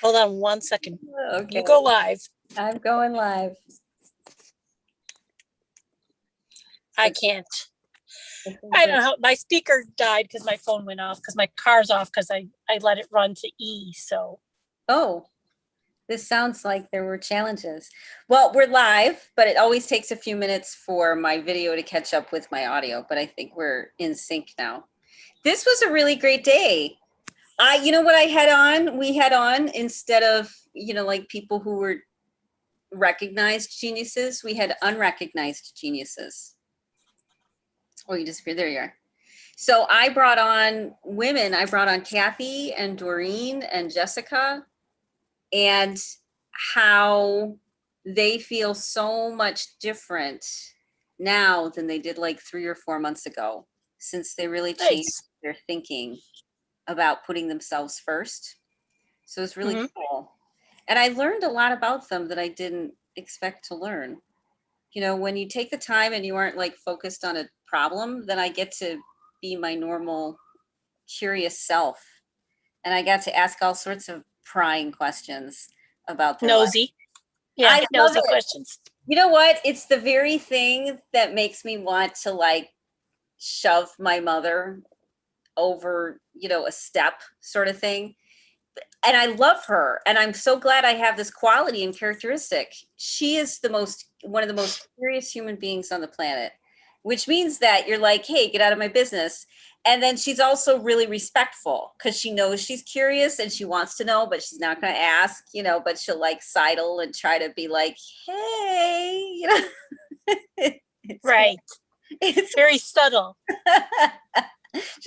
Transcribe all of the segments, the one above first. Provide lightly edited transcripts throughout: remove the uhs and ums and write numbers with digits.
Hold on 1 second. Okay. You go live. I'm going live. I can't. I don't know. My speaker died because my phone went off because my car's off because I let it run to E. So. Oh, this sounds like there were challenges. Well, we're live, but it always takes a few minutes for my video to catch up with my audio, but I think we're in sync now. This was a really great day. You know what I had on? We had on, instead of, like people who were recognized geniuses, we had unrecognized geniuses. Oh, you disappeared. There you are. So I brought on women. I brought on Kathy and Doreen and Jessica, and how they feel so much different now than they did like 3 or 4 months ago, since they really changed their thinking about putting themselves first. So it's really cool. And I learned a lot about them that I didn't expect to learn. When you take the time and you aren't like focused on a problem, then I get to be my normal curious self. And I got to ask all sorts of prying questions about their nosy life. Yeah, nosy questions. You know what? It's the very thing that makes me want to like shove my mother over, a step sort of thing. And I love her, and I'm so glad I have this quality and characteristic. She is one of the most curious human beings on the planet, which means that you're like, hey, get out of my business. And then she's also really respectful because she knows she's curious and she wants to know, but she's not going to ask, but she'll like sidle and try to be like, hey, Right. It's very subtle.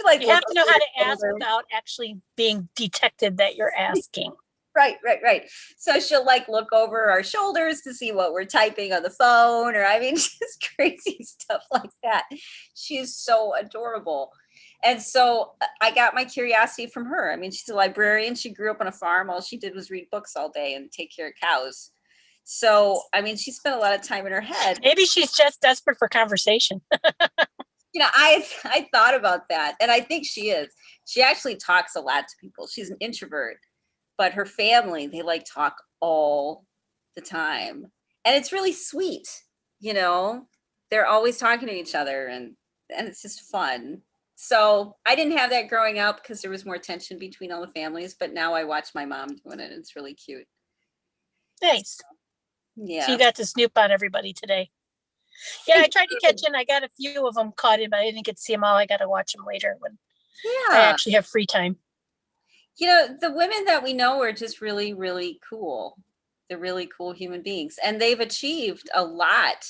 Like, you have to know how to ask without actually being detected that you're asking. Right. So she'll like look over our shoulders to see what we're typing on the phone, or just crazy stuff like that. She's so adorable. And so I got my curiosity from her. She's a librarian. She grew up on a farm. All she did was read books all day and take care of cows. So, she spent a lot of time in her head. Maybe she's just desperate for conversation. I thought about that, and I think she is. She actually talks a lot to people. She's an introvert, but her family, they like talk all the time, and it's really sweet. They're always talking to each other, and it's just fun. So I didn't have that growing up because there was more tension between all the families, but now I watch my mom doing it. It's really cute. Nice. Yeah. So you got to snoop on everybody today. Yeah, I tried to catch in. I got a few of them caught in, but I didn't get to see them all. I got to watch them later when I actually have free time. The women that we know are just really, really cool. They're really cool human beings, and they've achieved a lot.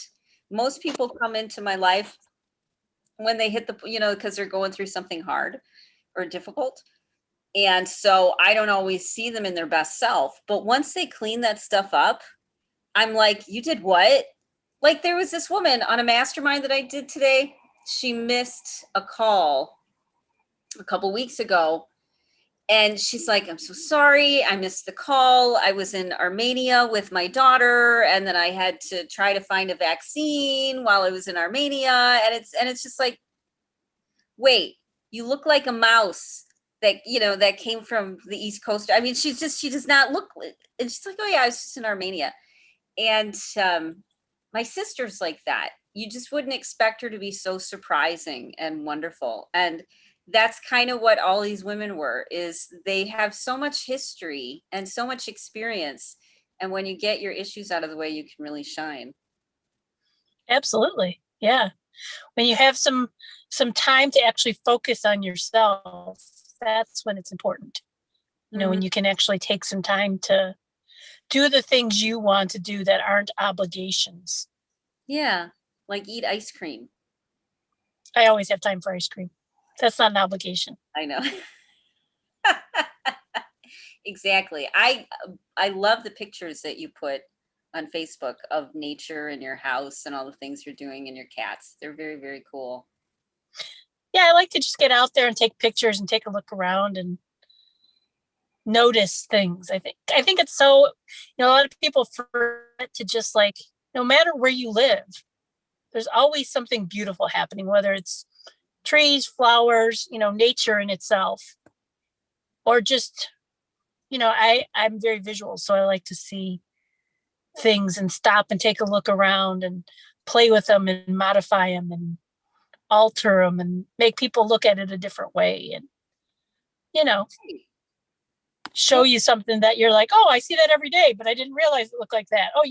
Most people come into my life when they hit because they're going through something hard or difficult. And so I don't always see them in their best self. But once they clean that stuff up, I'm like, you did what? Like, there was this woman on a mastermind that I did today. She missed a call a couple weeks ago. And she's like, I'm so sorry. I missed the call. I was in Armenia with my daughter, and then I had to try to find a vaccine while I was in Armenia. And it's just like, wait, you look like a mouse that came from the East Coast. She does not look. And she's like, oh yeah, I was just in Armenia. And my sister's like that. You just wouldn't expect her to be so surprising and wonderful. And that's kind of what all these women were, is they have so much history and so much experience. And when you get your issues out of the way, you can really shine. Absolutely. Yeah. When you have some time to actually focus on yourself, that's when it's important. When you can actually take some time to do the things you want to do that aren't obligations. Yeah. Like eat ice cream. I always have time for ice cream. That's not an obligation. I know. Exactly. I love the pictures that you put on Facebook of nature and your house and all the things you're doing and your cats. They're very, very cool. Yeah, I like to just get out there and take pictures and take a look around and notice things. I think it's so, a lot of people forget to just like, no matter where you live, there's always something beautiful happening, whether it's trees, flowers, nature in itself, or just I'm very visual, so I like to see things and stop and take a look around and play with them and modify them and alter them and make people look at it a different way and you know show Well, you something that you're like, oh, I see that every day, but I didn't realize it looked like that. Oh,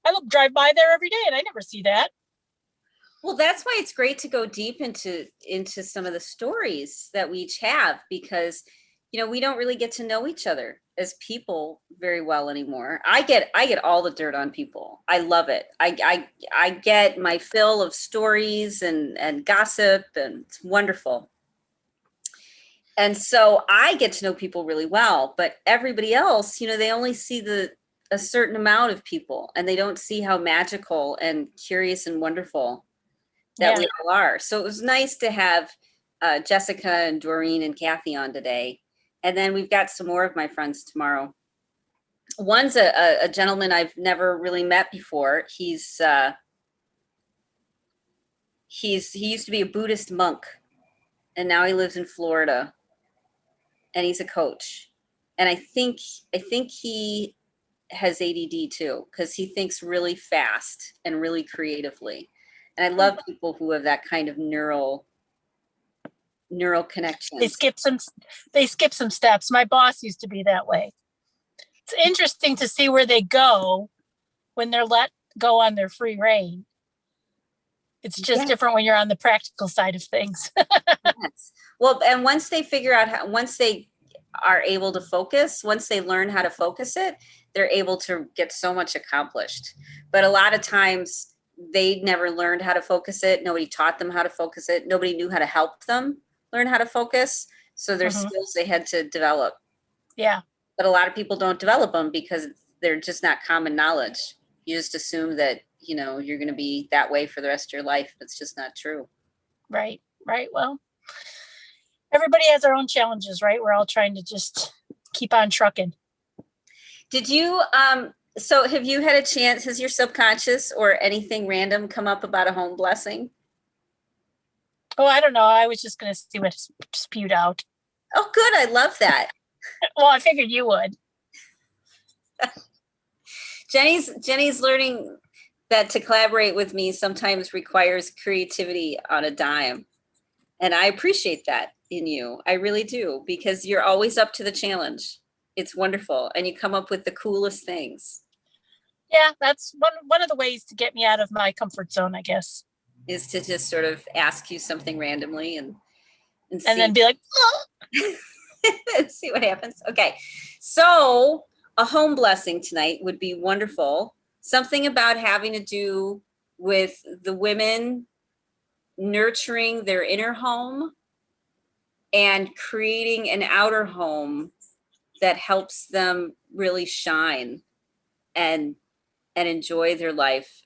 I drive by there every day and I never see that. well, that's why it's great to go deep into some of the stories that we each have, because we don't really get to know each other as people very well anymore. I get all the dirt on people. I love it. I get my fill of stories and gossip, and it's wonderful. And so I get to know people really well, but everybody else, they only see a certain amount of people, and they don't see how magical and curious and wonderful that Yeah. we all are. So it was nice to have Jessica and Doreen and Kathy on today. And then we've got some more of my friends tomorrow. One's a gentleman I've never really met before. He used to be a Buddhist monk, and now he lives in Florida, and he's a coach. And I think he has ADD too, because he thinks really fast and really creatively. And I love people who have that kind of neural They connections. skip some they skip some steps. My boss used to be that way. It's interesting to see where they go when they're let go on their free reign. It's just Yeah. different when you're on the practical side of things. Yes. Well, and once they figure out once they are able to focus, once they learn how to focus it, they're able to get so much accomplished. But a lot of times they never learned how to focus it. Nobody taught them how to focus it. Nobody knew how to help them learn how to focus. So their skills they had to develop. Yeah. But a lot of people don't develop them because they're just not common knowledge. You just assume that, you're going to be that way for the rest of your life. It's just not true. Right. Right. Well, everybody has their own challenges, right? We're all trying to just keep on trucking. Did you, so have you had a chance, has your subconscious or anything random come up about a home blessing? Oh, I don't know. I was just going to see what spewed out. Oh, good. I love that. Well, I figured you would. Jenny's learning that to collaborate with me sometimes requires creativity on a dime. And I appreciate that in you. I really do, because you're always up to the challenge. It's wonderful. And you come up with the coolest things. Yeah, that's one of the ways to get me out of my comfort zone, I guess. Is to just sort of ask you something randomly and And see. then be like, oh. See what happens. Okay. So a home blessing tonight would be wonderful. Something about having to do with the women nurturing their inner home and creating an outer home that helps them really shine and enjoy their life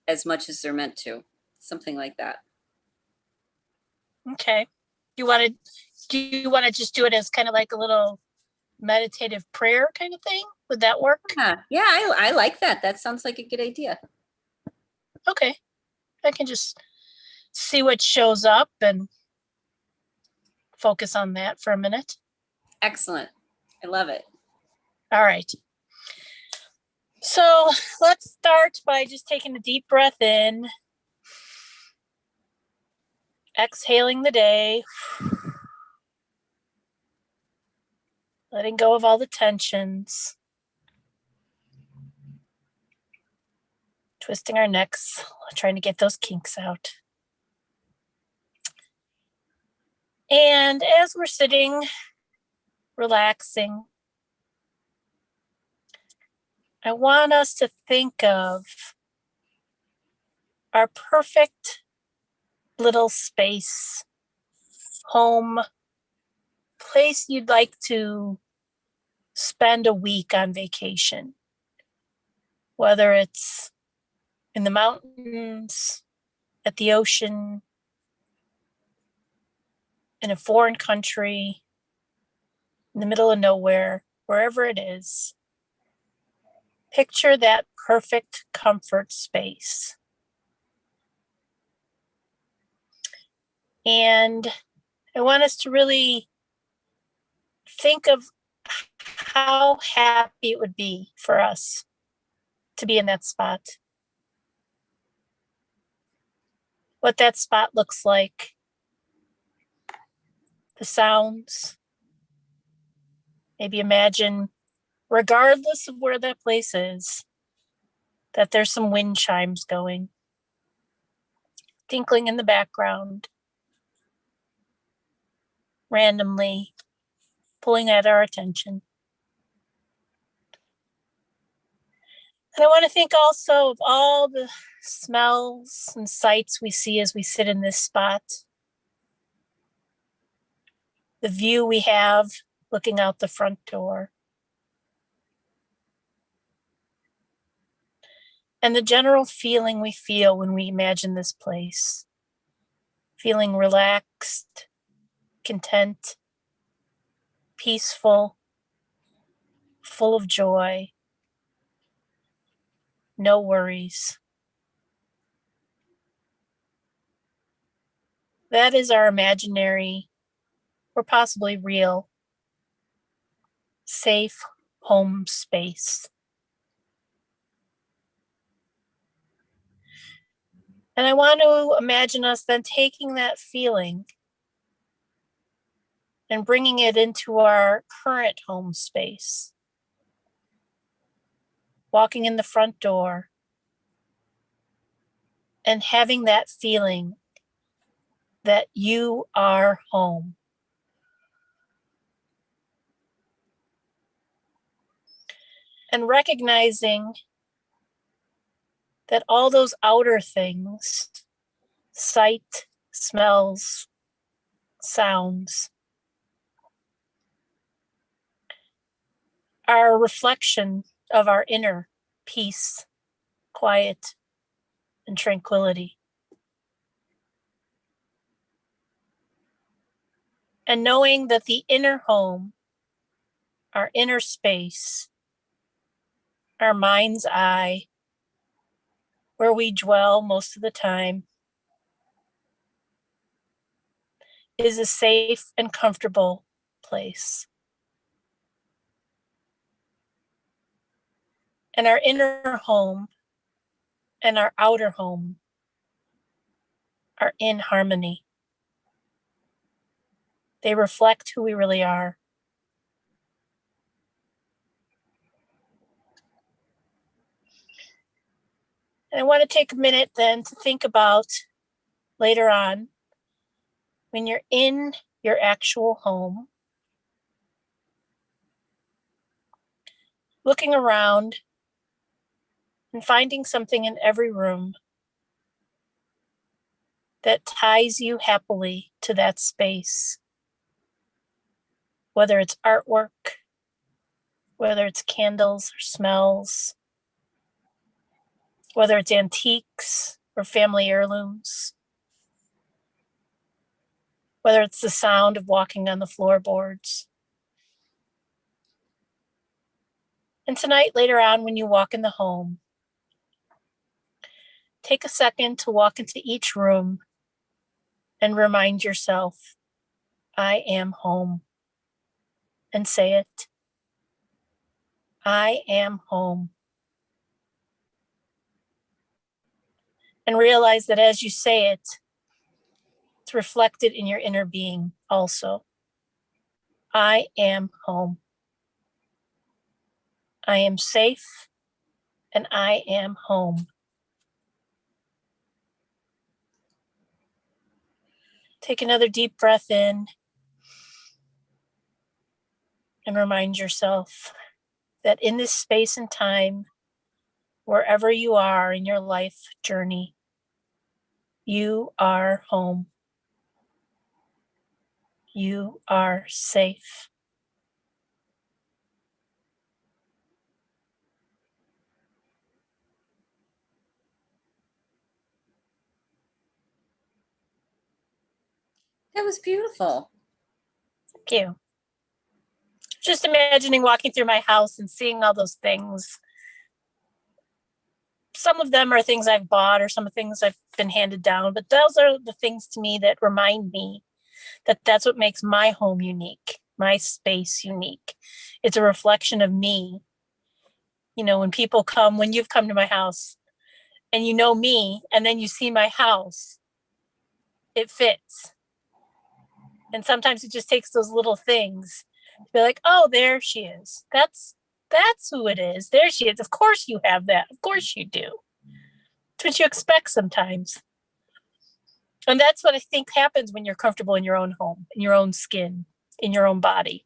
as much as they're meant to. Something like that. Okay. Do you want to just do it as kind of like a little meditative prayer kind of thing? Would that work? Yeah, I like that. That sounds like a good idea. Okay. I can just see what shows up and focus on that for a minute. Excellent. I love it. All right. So let's start by just taking a deep breath in, exhaling the day, letting go of all the tensions, twisting our necks, trying to get those kinks out. And as we're sitting, relaxing, I want us to think of our perfect little space, home, place you'd like to spend a week on vacation, whether it's in the mountains, at the ocean, in a foreign country, in the middle of nowhere, wherever it is. Picture that perfect comfort space. And I want us to really think of how happy it would be for us to be in that spot. What that spot looks like, the sounds. Maybe imagine, regardless of where that place is, that there's some wind chimes going, tinkling in the background, randomly pulling at our attention. And I want to think also of all the smells and sights we see as we sit in this spot. The view we have looking out the front door. And the general feeling we feel when we imagine this place. Feeling relaxed, content, peaceful, full of joy, no worries. That is our imaginary, or possibly real, safe home space. And I want to imagine us then taking that feeling and bringing it into our current home space. Walking in the front door and having that feeling that you are home. And recognizing that all those outer things, sight, smells, sounds, are a reflection of our inner peace, quiet, and tranquility. And knowing that the inner home, our inner space, our mind's eye, where we dwell most of the time, is a safe and comfortable place. And our inner home and our outer home are in harmony. They reflect who we really are. And I want to take a minute then to think about later on, when you're in your actual home, looking around and finding something in every room that ties you happily to that space. Whether it's artwork, whether it's candles or smells, whether it's antiques or family heirlooms, whether it's the sound of walking on the floorboards. And tonight, later on, when you walk in the home, take a second to walk into each room and remind yourself, I am home. And say it. I am home. And realize that as you say it, it's reflected in your inner being also. I am home. I am safe and I am home. Take another deep breath in and remind yourself that in this space and time, wherever you are in your life journey, you are home. You are safe. That was beautiful. Thank you. Just imagining walking through my house and seeing all those things. Some of them are things I've bought or some of things I've been handed down, but those are the things to me that remind me that that's what makes my home unique, my space unique, It's a reflection of me. You know, when you've come to my house and you know me, and then you see my house, it fits. And sometimes it just takes those little things to be like, oh, there she is. That's who it is. There she is. Of course you have that. Of course you do. It's what you expect sometimes. And that's what I think happens when you're comfortable in your own home, in your own skin, in your own body.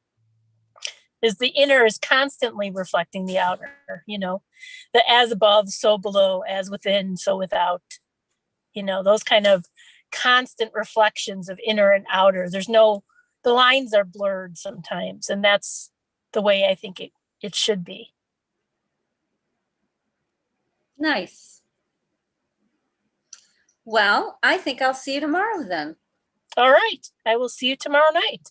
Is the inner is constantly reflecting the outer, you know, the as above, so below, as within, so without, you know, those kind of constant reflections of inner and outer. The lines are blurred sometimes. And that's the way I think it should be. Nice. Well, I think I'll see you tomorrow then. All right. I will see you tomorrow night.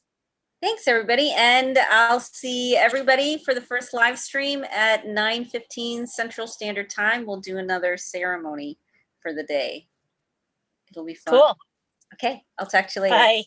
Thanks, everybody. And I'll see everybody for the first live stream at 9:15 Central Standard Time. We'll do another ceremony for the day. It'll be fun. Cool. Okay, I'll talk to you later. Bye.